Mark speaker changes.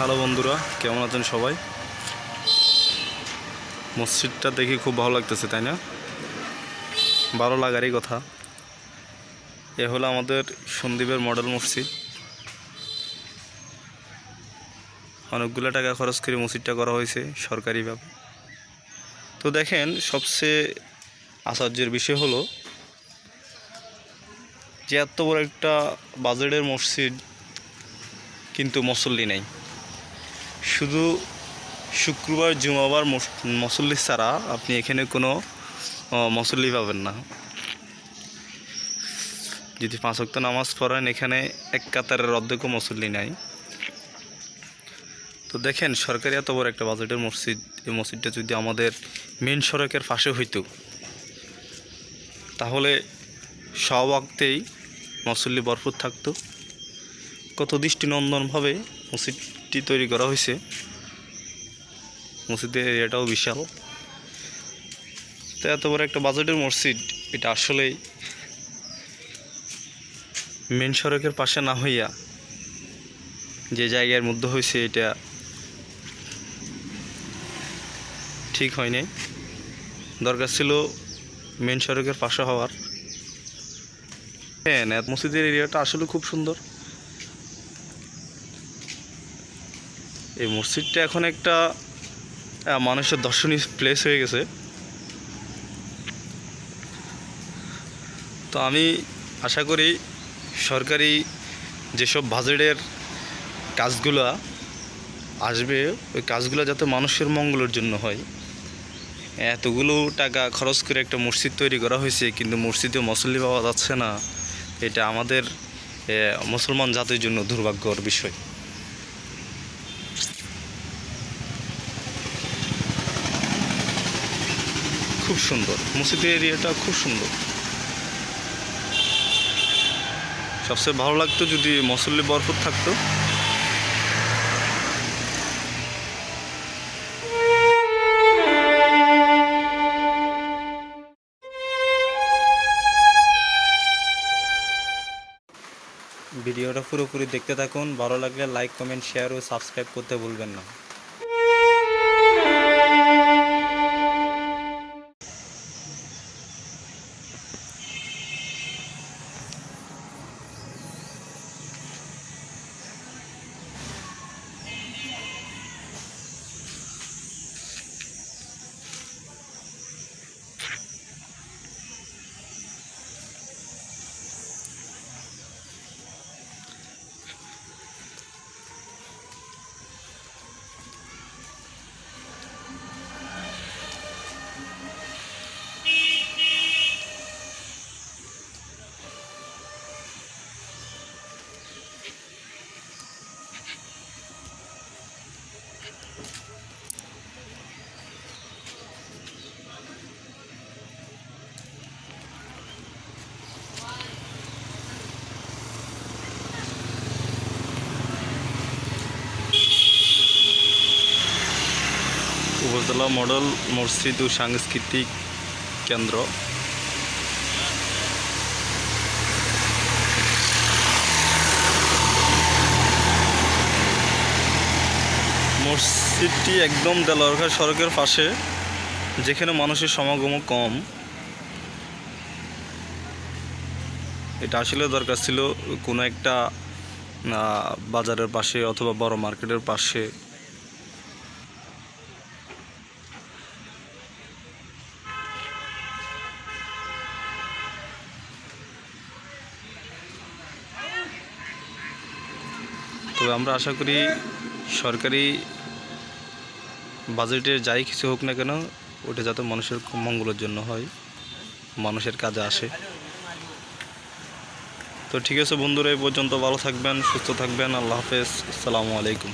Speaker 1: Hello বন্ধুরা, কেমন আছেন সবাই? মসজিদটা দেখে খুব ভালো লাগতেছে, তাই না? ভালো লাগারই কথা। এ হলো আমাদের সন্দ্বীপের মডেল মসজিদ। অনেকগুলো টাকা খরচ করে মসজিদটা করা হয়েছে সরকারিভাবে। তো দেখেন, সবচেয়ে আশ্চর্যের বিষয় হলো যে এত বড় একটা বাজেটের মসজিদ কিন্তু মুসল্লি নেই। শুধু শুক্রবার জুমাবার মুসল্লি ছাড়া আপনি এখানে কোনো মুসল্লি পাবেন না। যদি 5 ওয়াক্ত নামাজ পড়েন, এখানে এক কাতারের অর্ধেকও মুসল্লি নাই। তো দেখেন, সরকারি এত বড় একটা বাজেটের মসজিদ, এই মসজিদটা যদি আমাদের মেন সড়কের পাশে হইতো তাহলে সব ওয়াক্তেই মুসল্লি ভরপুর থাকতো। কত দৃষ্টিনন্দনভাবে মসজিদটি তৈরি করা হয়েছে। মসজিদের এরিয়াটাও বিশাল। তো এত বড় একটা বাজেটের মসজিদ, এটা আসলেই মেন সড়কের পাশে না হইয়া যে জায়গার মধ্যে হয়েছে, এটা ঠিক হয় নাই। দরকার ছিল মেন সড়কের পাশে হওয়ার। হ্যাঁ, মসজিদের এরিয়াটা আসলে খুব সুন্দর। এই মসজিদটা এখন একটা মানুষের দর্শনীয় প্লেস হয়ে গেছে। তো আমি আশা করি সরকারি যেসব বাজেটের কাজগুলো আসবে, ওই কাজগুলো যাতে মানুষের মঙ্গলের জন্য হয়। এতগুলো টাকা খরচ করে একটা মসজিদ তৈরি করা হয়েছে, কিন্তু মসজিদে মুসল্লি পাওয়া যাচ্ছে না। এটা আমাদের মুসলমান জাতির জন্য দুর্ভাগ্যর বিষয়। খুব সুন্দর মসজিদের এরিয়াটা, খুব সুন্দর। সবচেয়ে ভালো লাগতো যদি মুসল্লি ভরপুর থাকতো। ভিডিওটা পুরোপুরি দেখতে থাকুন। ভালো লাগলে লাইক, কমেন্ট, শেয়ার ও সাবস্ক্রাইব করতে ভুলবেন না। উপজেলা মডেল মসজিদ ও সাংস্কৃতিক কেন্দ্র। মসজিদটি একদম দেলোয়ারঘাট সড়কের পাশে, যেখানে মানুষের সমাগম কম। এটা আসলে দরকার ছিল কোনো একটা বাজারের পাশে অথবা বড় মার্কেটের পাশে। তবে আমরা আশা করি সরকারি বাজেটের যাই কিছু হোক না কেন, ওটা যাতে মানুষের মঙ্গলের জন্য হয়, মানুষের কাজে আসে। তো ঠিক আছে বন্ধুরা, এই পর্যন্ত। ভালো থাকবেন, সুস্থ থাকবেন। আল্লাহ হাফেজ, আসসালামু আলাইকুম।